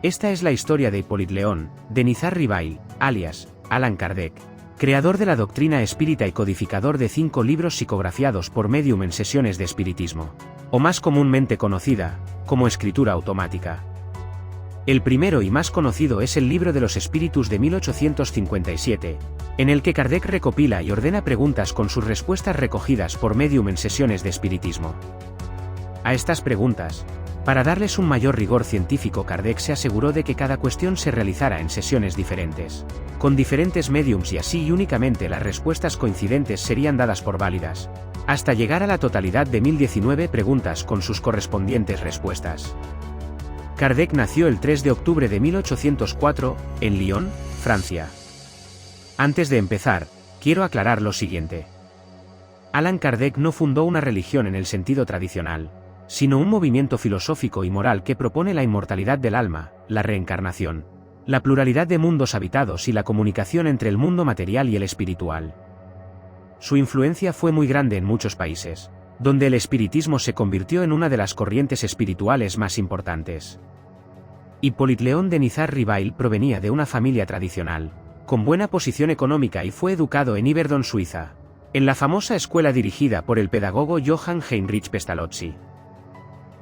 Esta es la historia de Hippolyte Léon, de Nizar Ribail, alias Allan Kardec, creador de la doctrina espírita y codificador de 5 libros psicografiados por medium en sesiones de espiritismo, o más comúnmente conocida como escritura automática. El primero y más conocido es el Libro de los Espíritus de 1857, en el que Kardec recopila y ordena preguntas con sus respuestas recogidas por medium en sesiones de espiritismo. A estas preguntas, para darles un mayor rigor científico, Kardec se aseguró de que cada cuestión se realizara en sesiones diferentes, con diferentes mediums, y así y únicamente las respuestas coincidentes serían dadas por válidas, hasta llegar a la totalidad de 1019 preguntas con sus correspondientes respuestas. Kardec nació el 3 de octubre de 1804, en Lyon, Francia. Antes de empezar, quiero aclarar lo siguiente. Allan Kardec no fundó una religión en el sentido tradicional, sino un movimiento filosófico y moral que propone la inmortalidad del alma, la reencarnación, la pluralidad de mundos habitados y la comunicación entre el mundo material y el espiritual. Su influencia fue muy grande en muchos países, donde el espiritismo se convirtió en una de las corrientes espirituales más importantes. Hippolyte Léon de Nizar Ribail provenía de una familia tradicional, con buena posición económica, y fue educado en Yverdon, Suiza, en la famosa escuela dirigida por el pedagogo Johann Heinrich Pestalozzi.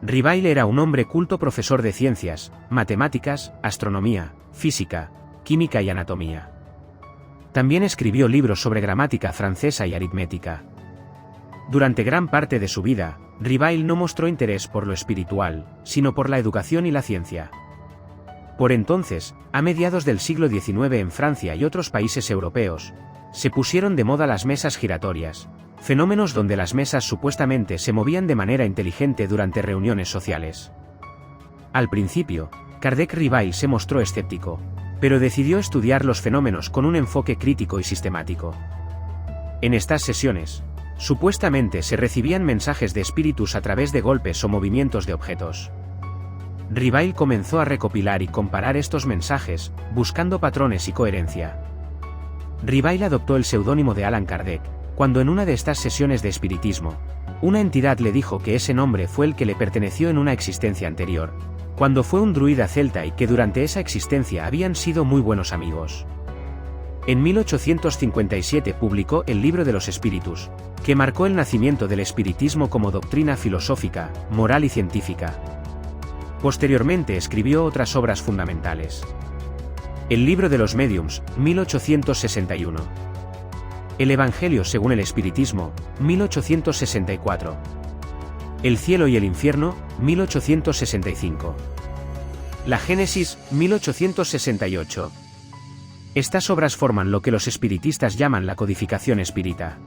Ribail era un hombre culto, profesor de ciencias, matemáticas, astronomía, física, química y anatomía. También escribió libros sobre gramática francesa y aritmética. Durante gran parte de su vida, Ribail no mostró interés por lo espiritual, sino por la educación y la ciencia. Por entonces, a mediados del siglo XIX, en Francia y otros países europeos, se pusieron de moda las mesas giratorias, fenómenos donde las mesas supuestamente se movían de manera inteligente durante reuniones sociales. Al principio, Kardec Ribail se mostró escéptico, pero decidió estudiar los fenómenos con un enfoque crítico y sistemático. En estas sesiones, supuestamente se recibían mensajes de espíritus a través de golpes o movimientos de objetos. Ribail comenzó a recopilar y comparar estos mensajes, buscando patrones y coherencia. Ribail adoptó el seudónimo de Allan Kardec, cuando en una de estas sesiones de espiritismo, una entidad le dijo que ese nombre fue el que le perteneció en una existencia anterior, cuando fue un druida celta, y que durante esa existencia habían sido muy buenos amigos. En 1857 publicó el Libro de los Espíritus, que marcó el nacimiento del espiritismo como doctrina filosófica, moral y científica. Posteriormente escribió otras obras fundamentales. El Libro de los Mediums, 1861. El Evangelio según el Espiritismo, 1864. El Cielo y el Infierno, 1865. La Génesis, 1868. Estas obras forman lo que los espiritistas llaman la codificación espírita.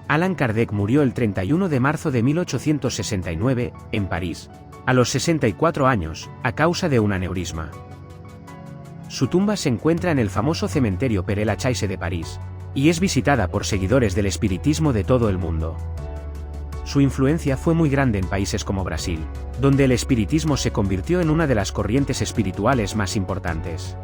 Allan Kardec murió el 31 de marzo de 1869, en París, a los 64 años, a causa de un aneurisma. Su tumba se encuentra en el famoso cementerio Père-Lachaise de París, y es visitada por seguidores del espiritismo de todo el mundo. Su influencia fue muy grande en países como Brasil, donde el espiritismo se convirtió en una de las corrientes espirituales más importantes.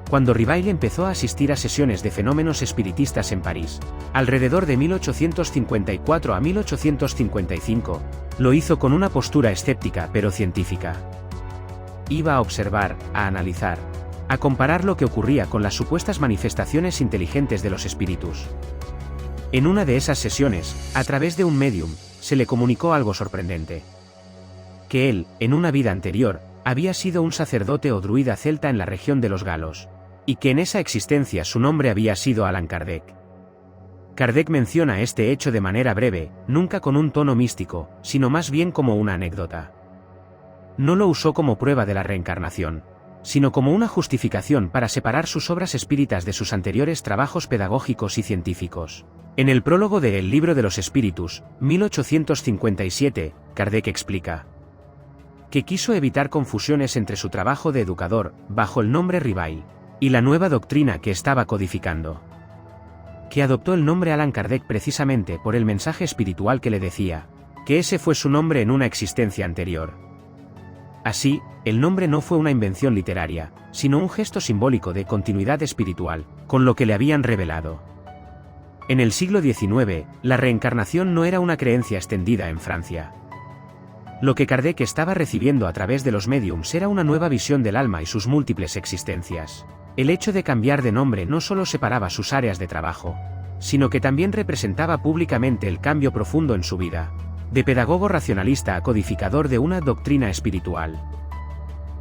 Cuando Ribail empezó a asistir a sesiones de fenómenos espiritistas en París, alrededor de 1854 a 1855, lo hizo con una postura escéptica pero científica. Iba a observar, a analizar, a comparar lo que ocurría con las supuestas manifestaciones inteligentes de los espíritus. En una de esas sesiones, a través de un medium, se le comunicó algo sorprendente. Que él, en una vida anterior, había sido un sacerdote o druida celta en la región de los Galos, y que en esa existencia su nombre había sido Allan Kardec. Kardec menciona este hecho de manera breve, nunca con un tono místico, sino más bien como una anécdota. No lo usó como prueba de la reencarnación, sino como una justificación para separar sus obras espíritas de sus anteriores trabajos pedagógicos y científicos. En el prólogo de El Libro de los Espíritus, 1857, Kardec explica que quiso evitar confusiones entre su trabajo de educador, bajo el nombre Ribail, y la nueva doctrina que estaba codificando. Que adoptó el nombre Allan Kardec precisamente por el mensaje espiritual que le decía, que ese fue su nombre en una existencia anterior. Así, el nombre no fue una invención literaria, sino un gesto simbólico de continuidad espiritual, con lo que le habían revelado. En el siglo XIX, la reencarnación no era una creencia extendida en Francia. Lo que Kardec estaba recibiendo a través de los médiums era una nueva visión del alma y sus múltiples existencias. El hecho de cambiar de nombre no solo separaba sus áreas de trabajo, sino que también representaba públicamente el cambio profundo en su vida, de pedagogo racionalista a codificador de una doctrina espiritual.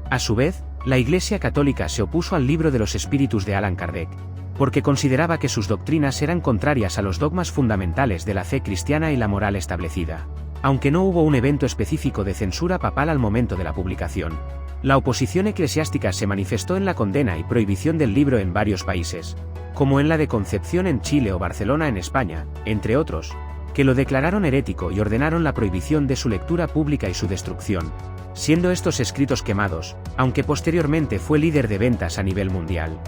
A su vez, la Iglesia Católica se opuso al Libro de los Espíritus de Allan Kardec, porque consideraba que sus doctrinas eran contrarias a los dogmas fundamentales de la fe cristiana y la moral establecida. Aunque no hubo un evento específico de censura papal al momento de la publicación, la oposición eclesiástica se manifestó en la condena y prohibición del libro en varios países, como en la de Concepción en Chile o Barcelona en España, entre otros, que lo declararon herético y ordenaron la prohibición de su lectura pública y su destrucción, siendo estos escritos quemados, aunque posteriormente fue líder de ventas a nivel mundial.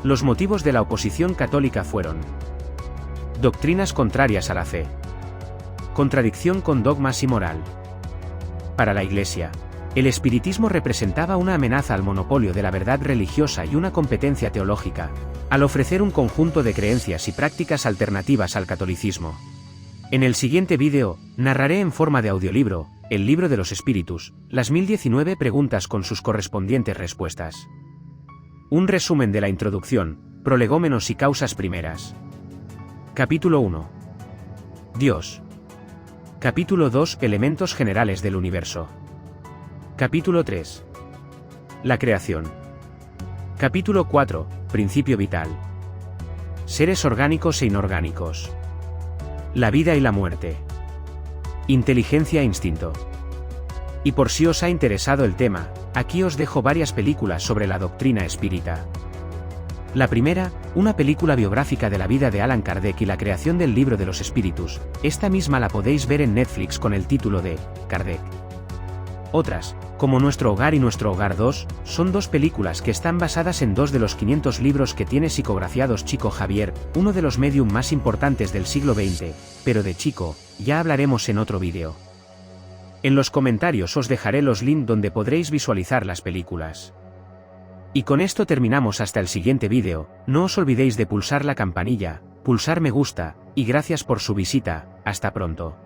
Los motivos de la oposición católica fueron: doctrinas contrarias a la fe, contradicción con dogmas y moral. Para la Iglesia, el espiritismo representaba una amenaza al monopolio de la verdad religiosa y una competencia teológica, al ofrecer un conjunto de creencias y prácticas alternativas al catolicismo. En el siguiente vídeo, narraré en forma de audiolibro, el Libro de los Espíritus, las 1019 preguntas con sus correspondientes respuestas. Un resumen de la introducción, prolegómenos y causas primeras. Capítulo 1. Dios. Capítulo 2. Elementos generales del universo. Capítulo 3. La creación. Capítulo 4. Principio vital. Seres orgánicos e inorgánicos. La vida y la muerte. Inteligencia e instinto. Y por si os ha interesado el tema, aquí os dejo varias películas sobre la doctrina espírita. La primera, una película biográfica de la vida de Allan Kardec y la creación del Libro de los Espíritus, esta misma la podéis ver en Netflix con el título de Kardec. Otras, como Nuestro Hogar y Nuestro Hogar 2, son dos películas que están basadas en 2 de los 500 libros que tiene psicografiados Chico Xavier, uno de los medium más importantes del siglo XX, pero de Chico, ya hablaremos en otro vídeo. En los comentarios os dejaré los links donde podréis visualizar las películas. Y con esto terminamos hasta el siguiente vídeo, no os olvidéis de pulsar la campanilla, pulsar me gusta, y gracias por su visita, hasta pronto.